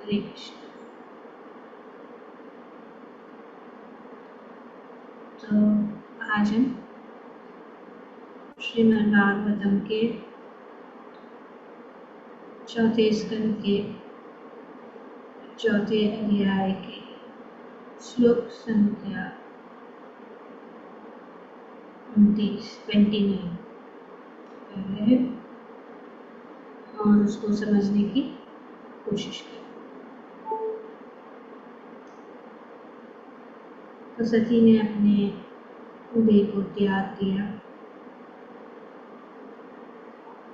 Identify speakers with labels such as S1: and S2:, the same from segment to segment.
S1: हरे कृष्ण। तो आज हम श्रीमद् भागवतम के चौथे स्कंद के चौथे अध्याय के श्लोक संख्या 29 पढ़ रहे हैं और उसको समझने की कोशिश करें। तो सती ने अपने देह को त्याग दिया,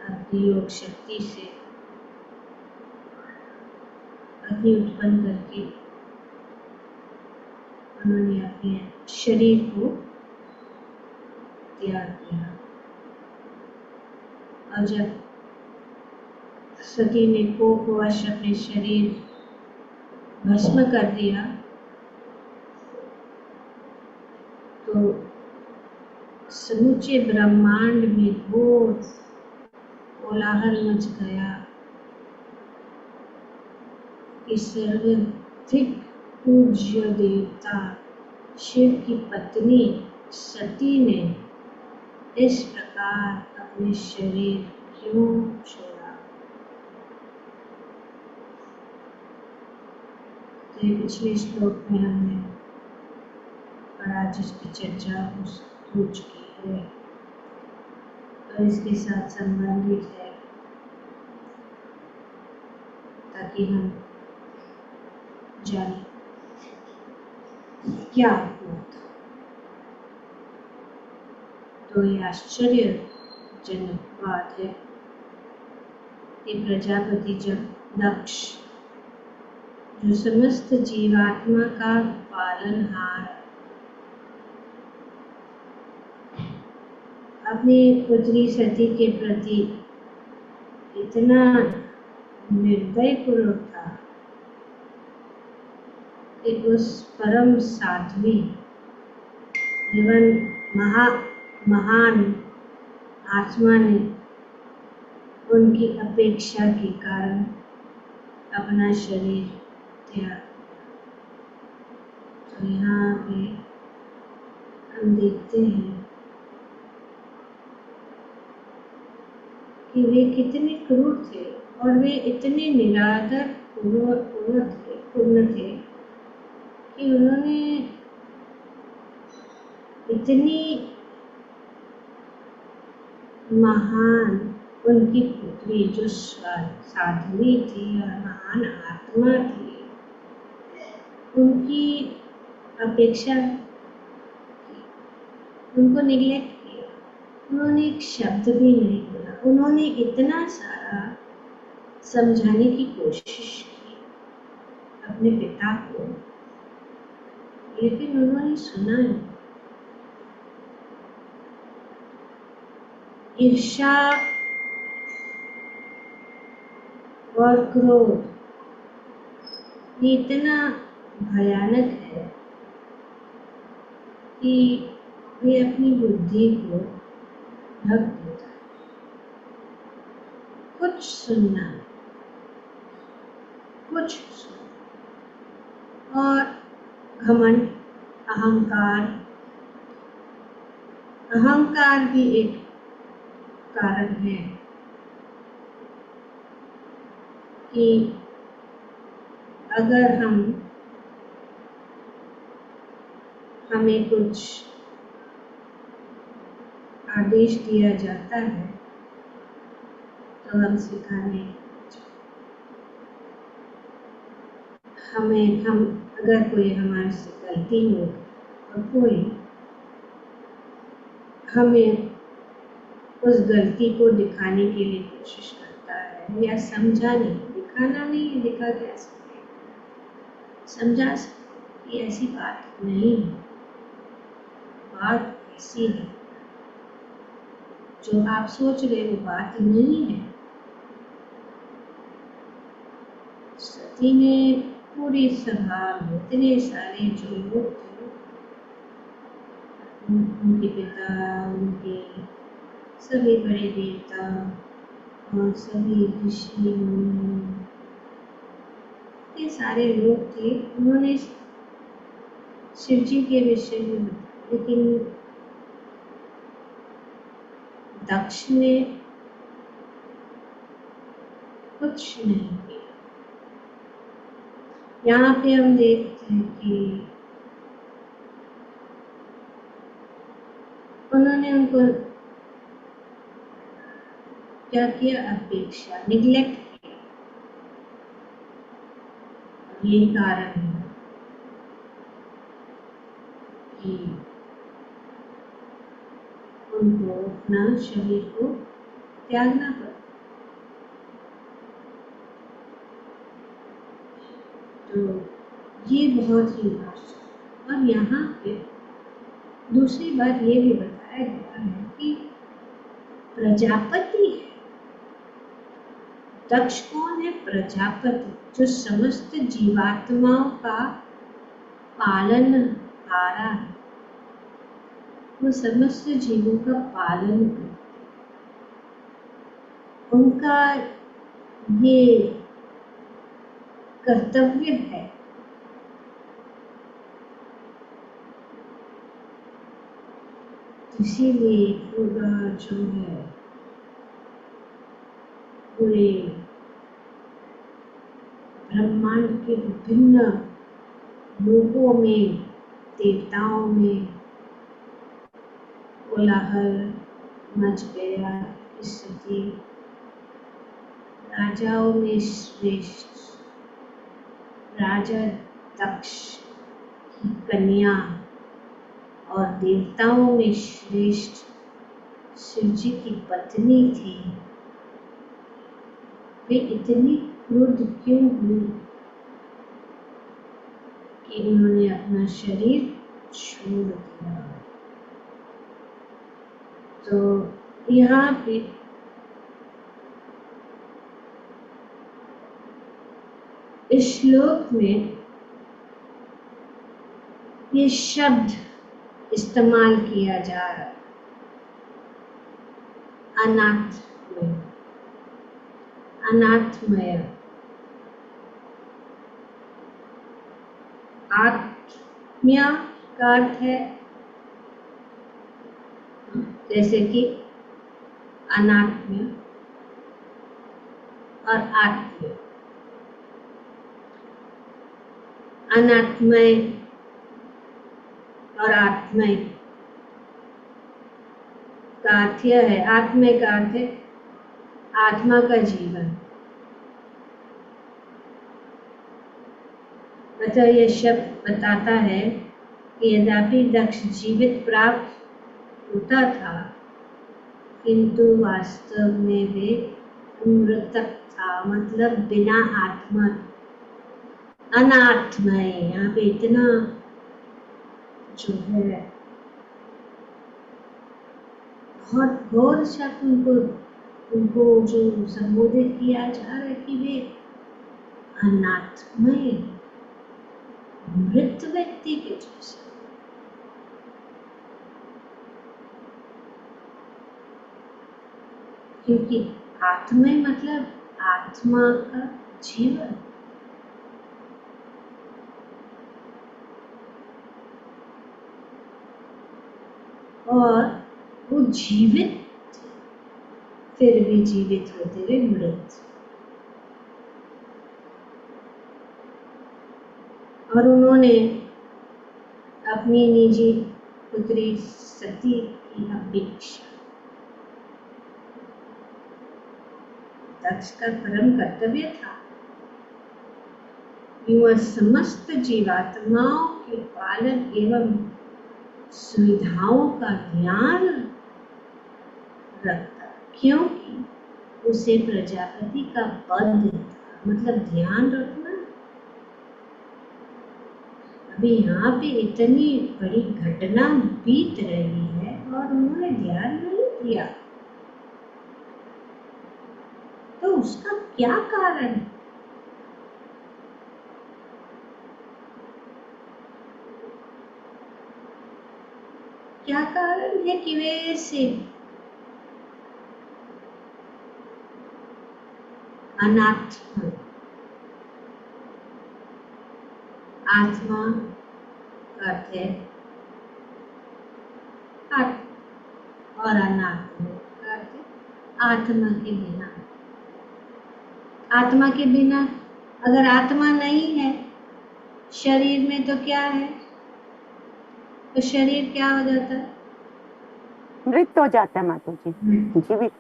S1: अपनी योग शक्ति से अग्नि उत्पन्न करके उन्होंने अपने शरीर को त्याग दिया। और जब सती ने कोपवश अपने शरीर भस्म कर दिया तो समूचे ब्रह्मांड में घोर कोलाहल मच गया कि सर्वाधिक पूज्य देवता शिव की पत्नी सती ने इस प्रकार अपने शरीर क्यों छोड़ा। तो ये पिछले श्लोक में हमने पढ़ा, जिसकी चर्चा हो चुकी है और इसके साथ संबंधित है, ताकि हम जाने क्या हुआ था। तो ये आश्चर्यजनक बात है कि प्रजापति जब दक्ष, जो समस्त जीवात्मा का पालनहार, अपनी पुत्री सती के प्रति इतना निर्दय पूर्वक था कि उस परम साध्वी एवं महान आत्मा ने उनकी अपेक्षा के कारण अपना शरीर त्याग। तो यहाँ पे हम देखते हैं कि वे कितने क्रूर थे और वे इतने निरादर पूर्ण थे कि उन्होंने इतनी महान उनकी पुत्री, जो साध्वी थी और महान आत्मा थी, उनकी अपेक्षा, उनको निग्लेक्ट किया। उन्होंने एक शब्द भी नहीं बोला। उन्होंने इतना सारा समझाने की कोशिश की अपने पिता को, लेकिन उन्होंने सुना नहीं। ईर्ष्या और क्रोध ये इतना भयानक है कि वे अपनी बुद्धि को ढक देता है। कुछ सुनना, कुछ सुनना। और घमंड, अहंकार भी एक कारण है कि अगर हमें कुछ आदेश दिया जाता है तो हम सिखाने, अगर कोई हमारे से गलती हो और कोई हमें उस गलती को दिखाने के लिए कोशिश करता है या समझाने, दिखाना नहीं, दिखा क्या सकते, समझा सकते कि ऐसी बात नहीं है, बात ऐसी है, जो आप सोच रहे वो बात नहीं है। सती ने पूरी सभा में इतने सारे जो लोग थे, उनके पिता, उनके सभी बड़े देवता और सभी ऋषि मुनि, के सारे लोग थे, उन्होंने शिव जी के विषय में बताया, लेकिन दक्ष ने कुछ नहीं किया। यहाँ पे हम देखते हैं कि उन्होंने उनको क्या किया, अपेक्षा, निग्लेक्ट किया। ये कारण है कि उनको अपना शरीर को त्यागना पड़ा। तो ये बहुत ही आश्चर्य। और यहाँ पे दूसरी बात ये भी बताया गया है कि प्रजापति है। दक्ष कौन है? प्रजापति, जो समस्त जीवात्माओं का पालनहारा है। वो समस्त जीवों का पालन करते, उनका ये कर्तव्य है। इसीलिए पूरा जो है पूरे ब्रह्मांड के विभिन्न लोकों में, देवताओं में कोलाहल मच गया। स्थिति राजाओं में श्रेष्ठ राजा दक्ष की कन्या और देवताओं में श्रेष्ठ शिव जी की पत्नी थी। वे इतनी क्रुद्ध क्यों हुई कि उन्होंने अपना शरीर छोड़ दिया? तो यहाँ पे इस श्लोक में ये शब्द इस्तेमाल किया जा रहा है, अनाथमय। अनाथमय आत्म्य का अर्थ है जैसे कि अनात्म्य और आत्म्य। अनात्मय और आत्मय का अर्थ यह है, आत्मय का अर्थ है आत्मा का जीवन। अतः यह शब्द बताता है कि यद्यपि दक्ष जीवित प्राप्त होता था, किंतु वास्तव में वे मृतक था, मतलब बिना आत्मा, अनात्मय। यहाँ पे इतना जो है बहुत गौर से उनको जो संबोधित किया जा रहा है कि वे अनात्मय, मृत व्यक्ति के जैसे। क्योंकि आत्मय मतलब आत्मा का जीवन। और वो जीवित, फिर भी जीवित होते हुए मृत। और उन्होंने अपनी निजी पुत्री सती की अपेक्षा, दक्ष का परम कर्तव्य था कि वह समस्त जीवात्माओं के पालन एवं सुविधाओं का ध्यान रखता, क्योंकि उसे प्रजापति का पद था, मतलब ध्यान रखना। अभी यहाँ पे इतनी बड़ी घटना बीत रही है और उन्होंने ध्यान नहीं किया, तो उसका क्या कारण है? क्या कारण है कि वे ऐसे अनाथ हैं? आत्मा का अर्थ है आत्मा, और अनात्मा का अर्थ है आत्मा के बिना। आत्मा के बिना, अगर आत्मा नहीं है शरीर में तो क्या है? तो शरीर क्या हो जाता है?
S2: मृत हो जाता है माता जी, जीवित।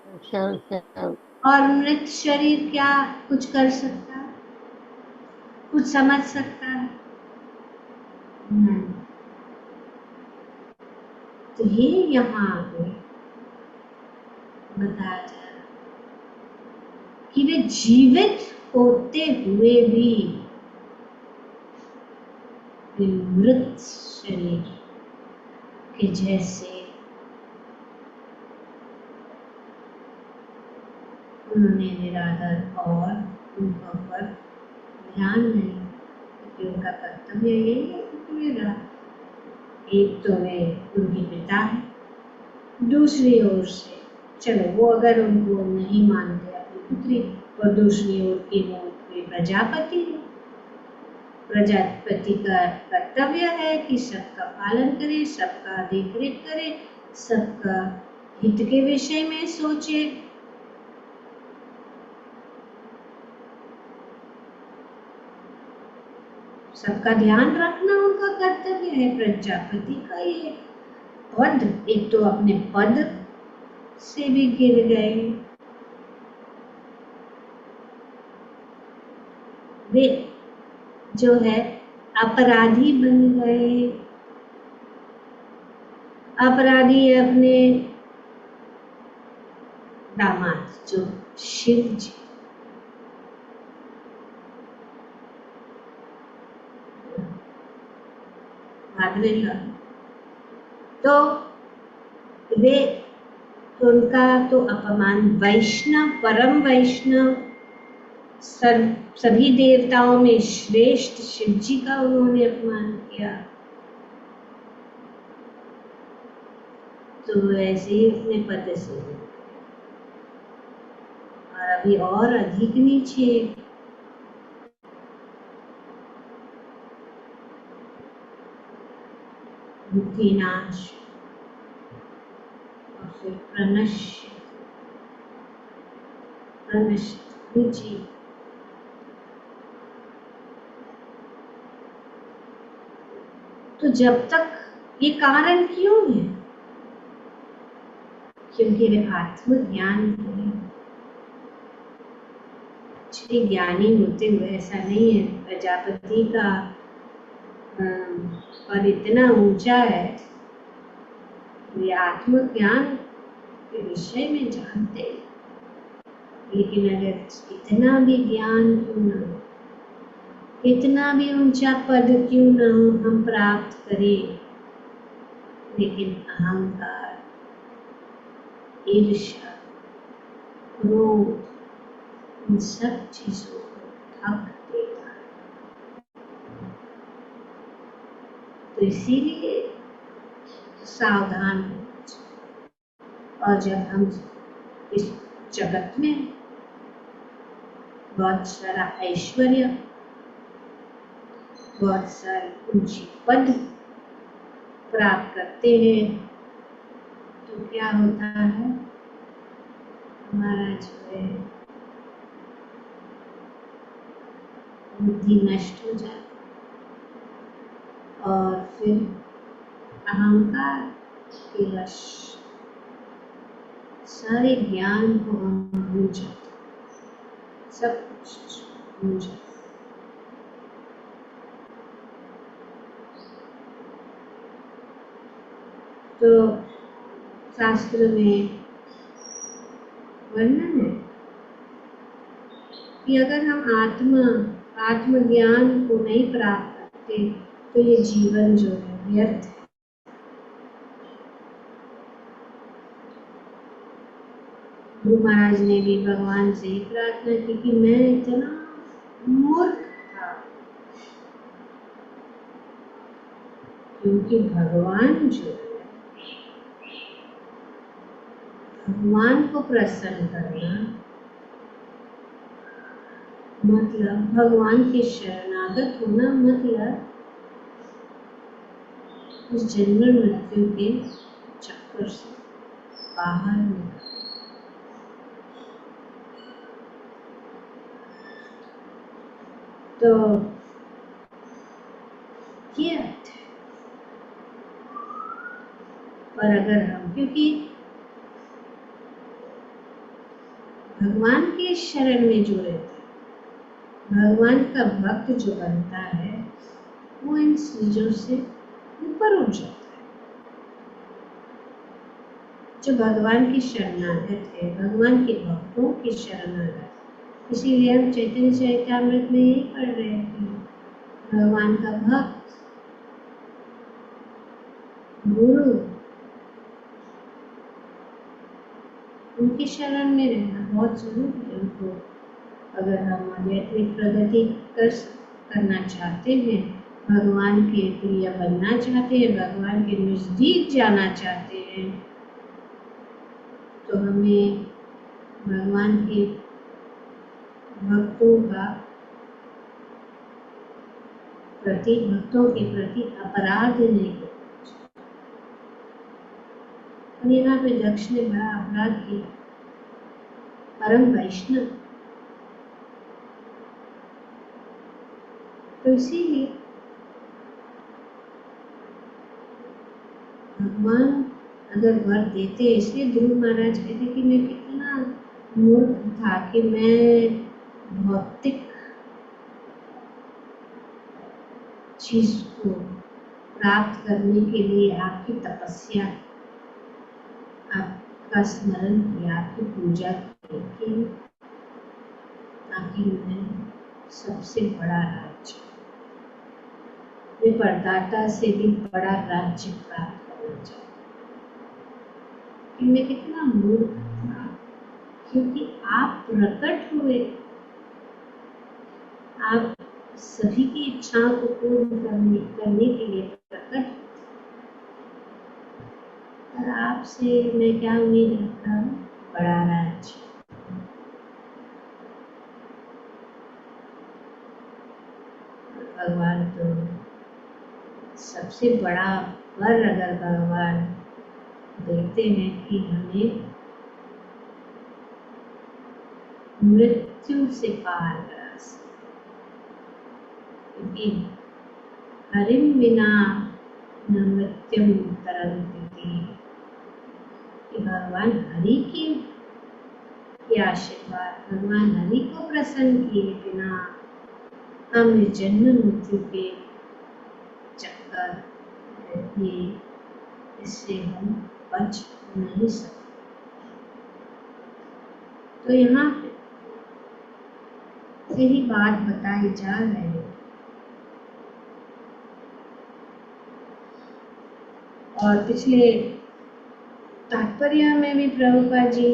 S1: और मृत शरीर क्या कुछ कर सकता है? कुछ समझ सकता है? नहीं। तो ये यहाँ पे बताया जा रहा है कि वे जीवित होते हुए भी वे मृत शरीर के जैसे उन्होंने निरादर और उनका पर ध्यान नहीं, क्योंकि उनका कर्तव्य यही है। क्योंकि एक तो वे उनके पिता है, दूसरी ओर से चलो वो अगर उनको नहीं मानते अपनी पुत्री, और दूसरी ओर की वो प्रजापति है। प्रजापति का कर्तव्य है कि सबका पालन करे, सबका देखरेख करे, सबका हित के विषय में सोचे। सबका ध्यान रखना उनका कर्तव्य है। प्रजापति का ये पद, एक तो अपने पद से भी गिर गए, वे जो है अपराधी बन गए। अपराधी है अपने दामाद जो शिव जी, तो वे, उनका तो अपमान, वैष्णव, परम वैष्णव, सभी देवताओं में श्रेष्ठ शिव जी का उन्होंने अपमान किया। तो ऐसे ही अपने पद से, और अभी और अधिक नीचे बुद्धिनाश, और फिर प्रनश्य जी। तो जब तक ये कारण क्यों है? क्योंकि वे आत्मज्ञान नहीं, ज्ञानी होते हुए ऐसा नहीं है। प्रजापति का पद इतना ऊंचा है, वे आत्मज्ञान के विषय में जानते हैं, लेकिन अगर इतना भी ज्ञान क्यों न हो, इतना भी ऊंचा पद क्यों न हो हम प्राप्त करें, लेकिन अहंकार, ईर्ष्या, क्रोध, इन सब चीजों को ढक देता है। तो इसीलिए सावधान होना चाहिए। और जब हम इस जगत में बहुत सारा ऐश्वर्य, बहुत सारी ऊंची पद प्राप्त करते हैं, तो क्या होता है, हमारा जो है बुद्धि नष्ट हो जाती, और फिर अहंकार के वश सारे ज्ञान को हम भूल जाते, सब कुछ भूल जाते। तो शास्त्र में वर्णन है कि अगर हम आत्मज्ञान को नहीं प्राप्त करते तो ये जीवन जो है व्यर्थ है। गुरु महाराज ने भी भगवान से प्रार्थना की कि मैं इतना मूर्ख था, क्योंकि भगवान जो है, भगवान को प्रसन्न करना मतलब, भगवान के शरणागत होना मतलब उस जन्म मृत्यु के चक्कर से बाहर निकल। तो ये अर्थ है। पर अगर हम, क्योंकि भगवान के शरण में जो रहता है, भगवान का भक्त जो बनता है, वो इन चीजों से ऊपर उठ जाता है। जो भगवान की शरणागत है, भगवान के भक्तों की शरणागत, इसीलिए हम चैतन्य चरितामृत में यही पढ़ रहे हैं कि भगवान का भक्त, गुरु, उनकी शरण में रहना बहुत जरूरी है। उनको अगर हम आध्यात्मिक प्रगति करना चाहते हैं, भगवान के प्रिय बनना चाहते हैं, भगवान के नजदीक जाना चाहते हैं, तो हमें भगवान के भक्तों के प्रति अपराध नहीं करना। और यहाँ पे दक्ष ने बड़ा अपराध किया। परम वैष्णव, तो इसीलिए भगवान अगर वर देते, इसलिए ध्रुव महाराज कहते कि मैं कितना मूर्ख था कि मैं भौतिक चीज को प्राप्त करने के लिए आपकी तपस्या, आपका स्मरण किया, आपकी पूजा की, ताकि मैं सबसे बड़ा राज्य, मैं परदाता से भी बड़ा राज्य प्राप्त करना चाहता। कि मैं कितना मूर्ख था, क्योंकि आप प्रकट हुए, आप सभी की इच्छाओं को पूर्ण करने के लिए प्रकट, और आपसे मैं क्या उम्मीद रखता हूँ? बड़ा राज्य। भगवान तो सबसे बड़ा वर अगर भगवान देते हैं कि हमें मृत्यु से पार करा सके, क्योंकि हरिम बिना न मृत्युम तरन्ति, कि भगवान हरि की आशीर्वाद, भगवान हरि को प्रसन्न किए बिना हम जन्म मृत्यु के चक्कर, ये इससे हम बच नहीं सकते। तो यहाँ से ही बात बताई जा रही है। और पिछले तात्पर्य में भी प्रभुपाद जी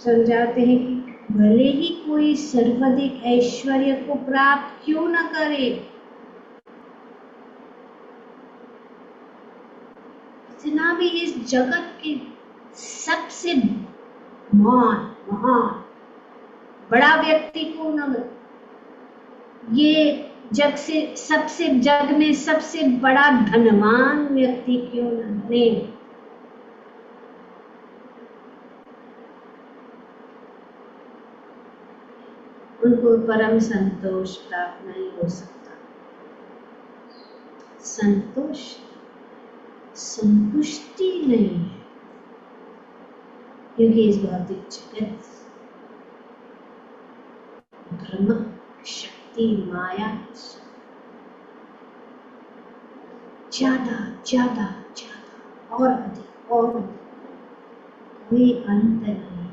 S1: समझाते हैं कि भले ही कोई सर्वाधिक ऐश्वर्य को प्राप्त क्यों न करे, इतना भी इस जगत के सबसे महान बड़ा व्यक्ति को न, ये जग में सबसे बड़ा धनवान व्यक्ति क्यों न बने, उनको परम संतोष प्राप्त नहीं हो सकता। संतुष्टि नहीं है, क्योंकि इस भौतिक जगत ब्रह्म शक्ति माया ज्यादा ज्यादा ज्यादा और अधिक और कोई अंत नहीं।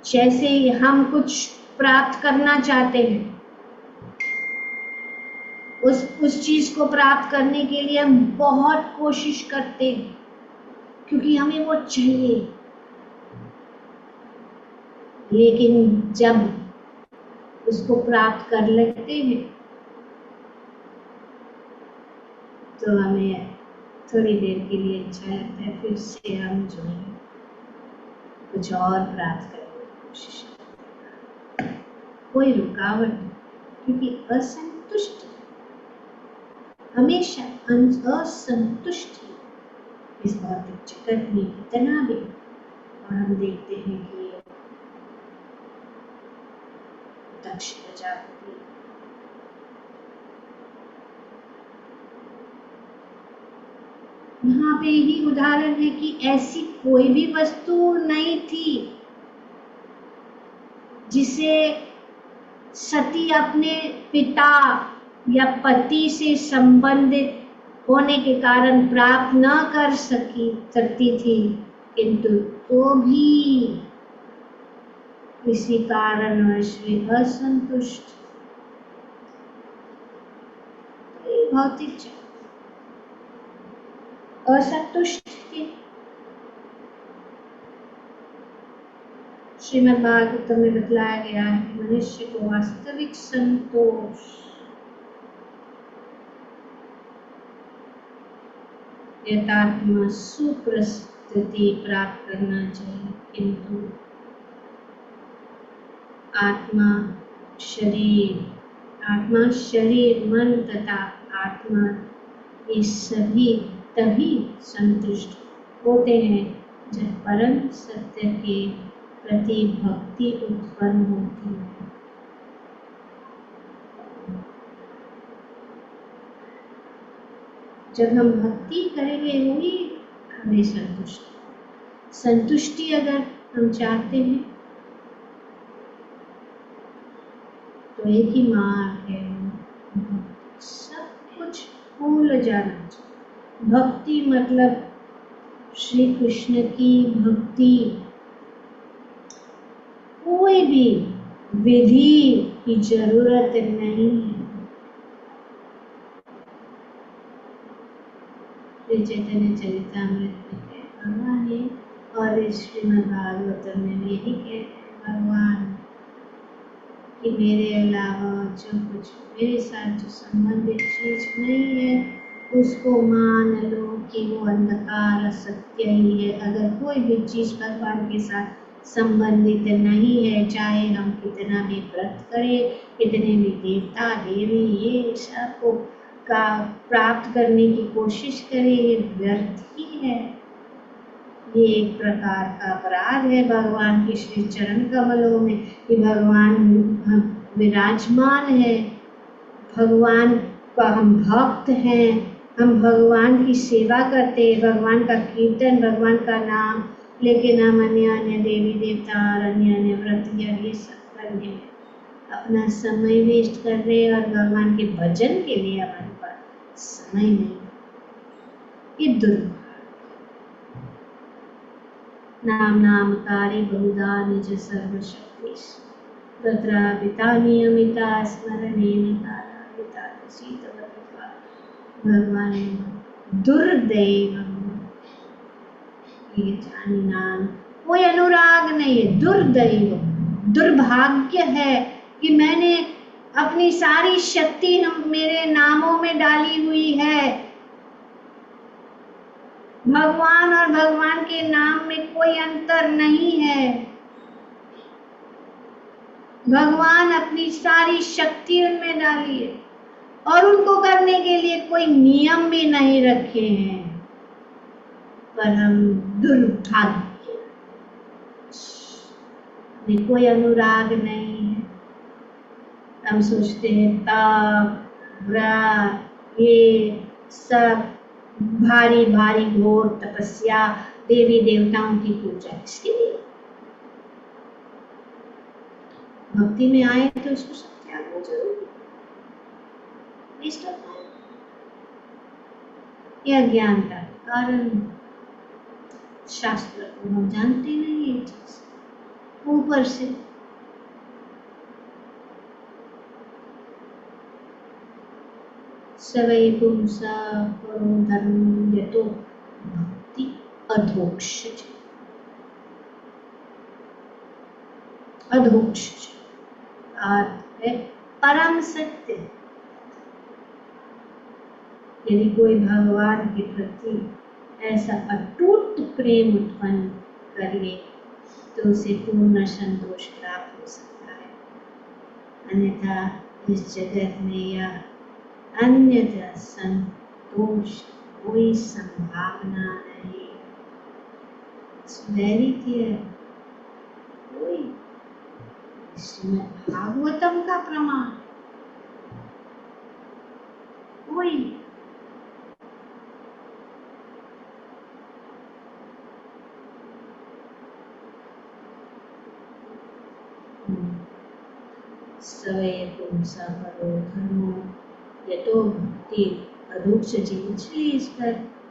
S1: जैसे हम कुछ प्राप्त करना चाहते हैं, उस चीज को प्राप्त करने के लिए हम बहुत कोशिश करते हैं, क्योंकि हमें वो चाहिए। लेकिन जब उसको प्राप्त कर लेते हैं, तो हमें थोड़ी देर के लिए अच्छा लगता है, फिर से हम जो है कुछ और प्राप्त करने की कोशिश करते हैं। कोई रुकावट नहीं, क्योंकि असंतुष्ट हमेशा असंतुष्ट ही इस भौतिक जगत में कितना भी, और हम देखते हैं कि दक्ष प्रजापति यहाँ पे ही उदाहरण है कि ऐसी कोई भी वस्तु नहीं थी जिसे सती अपने पिता या पति से संबंधित होने के कारण प्राप्त न कर सकती थी, किंतु तो भी किसी कारणवश वे असंतुष्ट, भौतिक असंतुष्ट थे। श्रीमद् भागवतम में बतलाया गया है कि मनुष्य को वास्तविक संतोष यथात्मा सुप्रस्थिति प्राप्त करना चाहिए, किंतु आत्मा शरीर मन तथा आत्मा ये सभी तभी संतुष्ट होते हैं जब परम सत्य के प्रति भक्ति उत्पन्न होती है। जब हम भक्ति करेंगे वही हमें संतुष्टि अगर हम चाहते हैं तो एक ही मार्ग है, सब कुछ भूल जाना चाहिए। भक्ति मतलब श्री कृष्ण की भक्ति, कोई भी विधि की जरूरत नहीं है। श्री चैतन्य चरितामृत में भगवान है, और श्रीमद् भागवतम में भी यही कहते हैं भगवान कि मेरे अलावा जो कुछ मेरे साथ जो संबंधित चीज नहीं है उसको मान लो कि वो अंधकार असत्य ही है। अगर कोई भी चीज भगवान के साथ संबंधित नहीं है, चाहे हम कितना भी व्रत करें, कितने भी देवता देवी ये सब को का प्राप्त करने की कोशिश करें, ये व्यर्थ ही है। ये एक प्रकार का अपराध है भगवान के श्री चरण कमलों में कि भगवान विराजमान है, भगवान का हम भक्त हैं, हम भगवान की सेवा करते हैं, भगवान का कीर्तन, भगवान का नाम, लेकिन हम अन्य देवी देवता और अन्य व्रत ये सब करने में अपना समय वेस्ट कर रहे हैं, और भगवान के भजन के लिए हमारे पास समय नहीं। ये दुर्भाग्य। नामकारी बहुधा निज सर्वशक्ति तत्र वितानियमिता स्मरणेन कालाविता शीतवतिका भगवान दुर्दैव। ये जानिनाम कोई अनुराग नहीं है, दुर्दैव दुर्भाग्य है कि मैंने अपनी सारी शक्ति मेरे नामों में डाली हुई है। भगवान और भगवान के नाम में कोई अंतर नहीं है। भगवान अपनी सारी शक्ति उनमें डाली है और उनको करने के लिए कोई नियम भी नहीं रखे हैं, पर हम दुर्भाग्य में कोई अनुराग नहीं है। हम सोचते हैं तप व्रत ये सब भारी भारी घोर तपस्या, देवी देवताओं की पूजा, इसके लिए भक्ति में आए तो उसको सब त्यागना जरूरी है। यह अज्ञानता कारण शास्त्र को हम जानते नहीं ये चीज, ऊपर से सवै पुंसा करो धर्म यतो भक्ति अधोक्ष है परम सत्य। यदि कोई भगवान के प्रति ऐसा अटूट प्रेम उत्पन्न कर ले तो उसे पूर्ण संतोष प्राप्त हो सकता है, अन्यथा इस जगत में या अन्यथा संतोष कोई संभावना नहीं। It's very clear. कोई श्रीमद् भागवतम का प्रमाण कोई सवय पुंसा परो धर्मो यतो भक्ति अधोक्षजी। इसलिए इस पर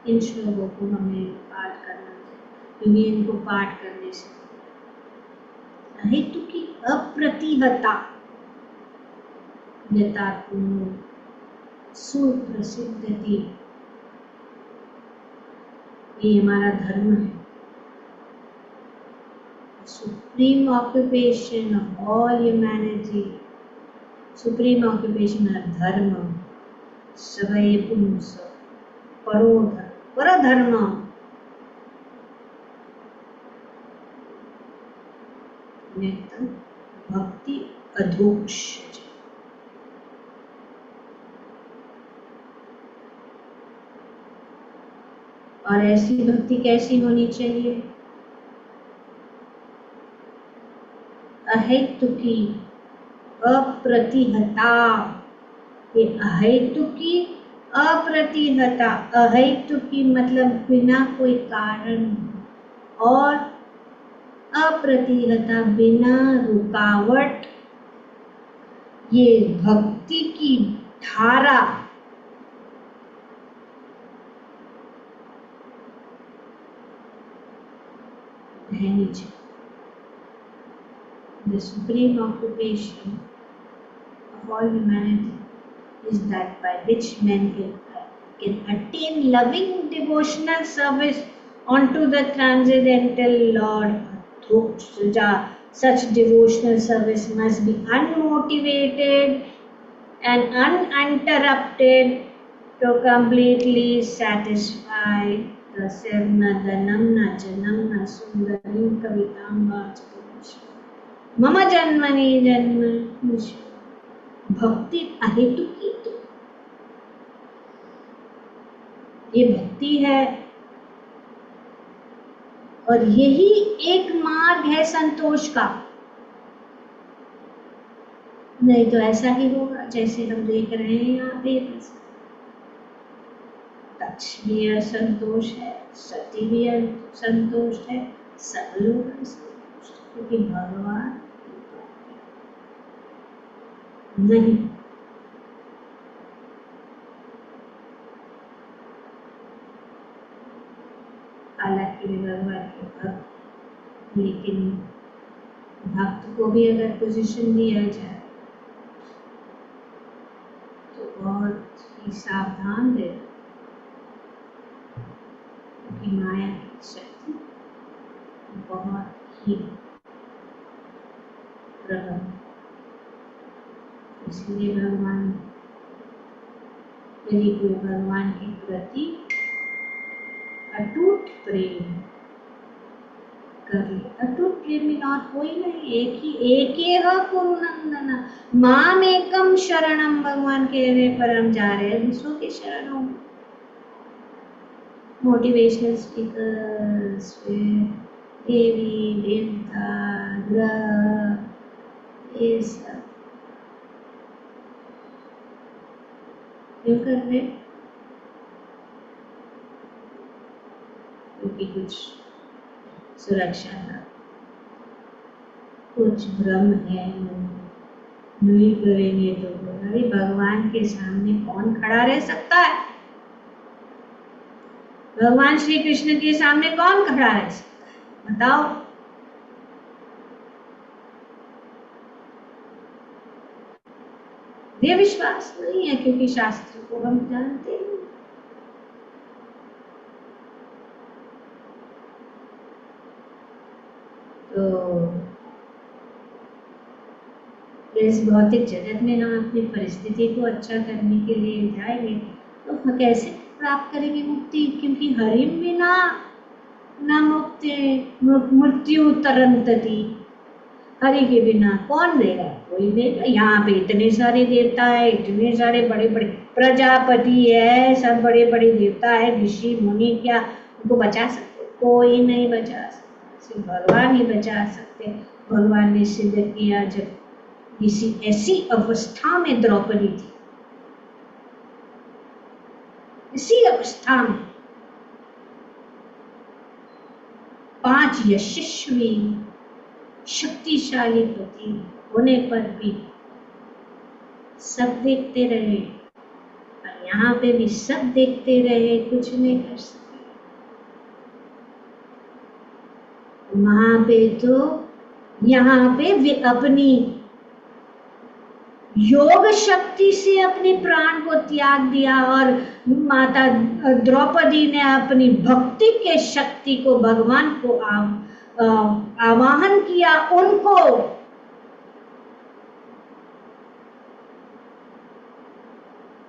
S1: इन श्लोकों को हमें पाठ करना चाहिए, क्योंकि इनको पाठ करने से हेतु की अप्रतिहता यथापूर्ण सुप्रसिद्ध थी। ये हमारा धर्म है। Supreme occupation of all humanity, supreme occupation of धर्म, सवय पुंस परो धर्म, परधर्म भक्ति अधोक्ष। और ऐसी भक्ति कैसी होनी चाहिए? अहेतु की अप्रतिहता। ये अहेतु की अप्रतिहता, अहेतु की मतलब बिना कोई कारण, और अप्रतिहता बिना रुकावट, ये भक्ति की धारा रहनी चाहिए। The supreme occupation of all humanity is that by which men can attain loving devotional service unto the transcendental Lord. Such devotional service must be unmotivated and uninterrupted to completely satisfy the self. न धनं न जनम न सुंदरीं कवितां वाचकम् मम जन्मनि जन्म। भक्ति अहेतु की, तो ये भक्ति है, और यही एक मार्ग है संतोष का। नहीं तो ऐसा ही होगा जैसे हम देख रहे हैं यहाँ पे। दक्ष भी असंतोष है, सती भी असंतोष है, सब लोग असंतोष है, क्योंकि भगवान नहीं। हालांकि भगवान के भक्त, लेकिन भक्त को भी अगर पोजीशन दिया जाए तो बहुत ही सावधान रहे, क्योंकि माया की शक्ति बहुत ही प्रबल। इसलिए भगवान, यदि कोई भगवान के प्रति अटूट प्रेम कर ले, अटूट प्रेम में और कोई नहीं, एक ही है कुरु नंदना माम एकम शरणम। भगवान कहने पर हम जा रहे हैं दूसरों के शरणों में। मोटिवेशनल स्पीकर्स, देवी देवता, ग्रह, ये सब क्यों कर रहे? क्योंकि कुछ सुरक्षा है, कुछ भ्रम है, नहीं करेंगे तो। अरे भगवान के सामने कौन खड़ा रह सकता है? भगवान श्री कृष्ण के सामने कौन खड़ा रह सकता है? बताओ। ये विश्वास नहीं है, क्योंकि शास्त्र को हम जानते हैं। तो इस भौतिक जगत में हम अपनी परिस्थिति को अच्छा करने के लिए जाएंगे तो कैसे प्राप्त करेंगे मुक्ति? क्योंकि हरिम बिना न मुक्ति मृत्यु तरंतति। हरि के बिना कौन देगा? कोई नहीं, यहाँ पे इतने सारे देवता है, इतने सारे बड़े बड़े प्रजापति है, सब बड़े बड़े देवता है, ऋषि मुनि, क्या उनको बचा सकते? कोई नहीं बचा सकता, सिर्फ भगवान ही बचा सकते। भगवान ने सिद्ध किया जब किसी ऐसी अवस्था में द्रौपदी थी, इसी अवस्था में 5 यशस्वी शक्तिशाली पति होने पर भी सब देखते रहे, और यहाँ पे भी सब देखते रहे, कुछ नहीं कर सके। वहां पे तो, यहाँ पे वे अपनी योग शक्ति से अपने प्राण को त्याग दिया, और माता द्रौपदी ने अपनी भक्ति के शक्ति को, भगवान को आवाहन किया, उनको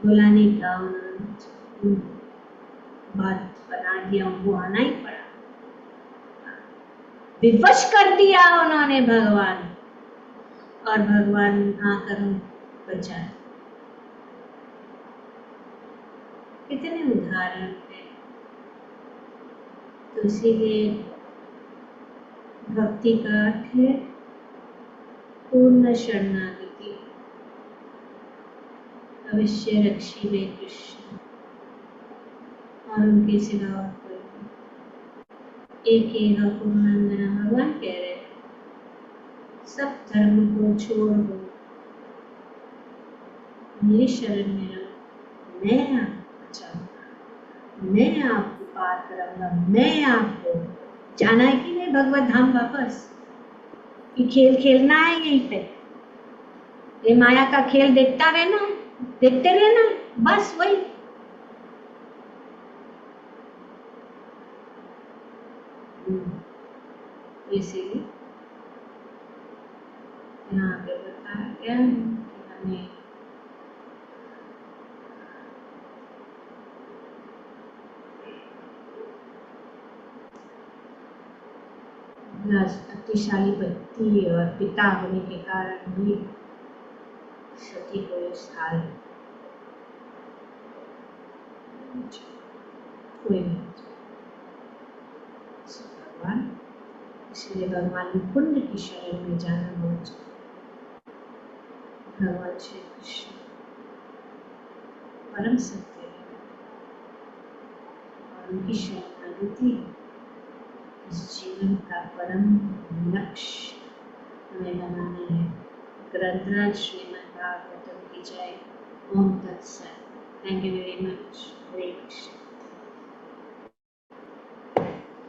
S1: बुलाने का उन्होंने बात बना दिया, उनको आना ही पड़ा, विवश कर दिया उन्होंने भगवान, और भगवान आकर बचा। कितने उदाहरण हैं। तो इसीलिए भक्ति का अर्थ है पूर्ण शरणागति। अवश्य रक्षी वे कृष्ण, और उनके सिवा और कोई नहीं। एक ही पूर्णानंद भगवान कह रहे हैं, सब धर्म को छोड़ दो, मेरी शरण में रहो, मैं आपको बचाऊंगा, मैं आपको पार कराऊंगा, मैं आपको। जाना है कि नहीं भगवत धाम वापस? कि खेल खेलना है यहीं पे? ये माया का खेल देखता रहना है, देखते रहना है, बस वही। इसीलिए यहाँ पे बताया गया है कि हमें शक्तिशाली पति और पिता होने के कारण भी सती को इस हाल कोई नहीं। भगवान, इसलिए भगवान मुकुंद की शरण में जाना बहुत चाहिए। भगवान श्री कृष्ण परम सत्य है, और उनकी शरणागति इस जीवन का परम लक्ष्य हमें बनाना है। ग्रंथराज श्रीमद् भागवतम की जय। ओम तत्सत। Thank you very much. Hare Krishna.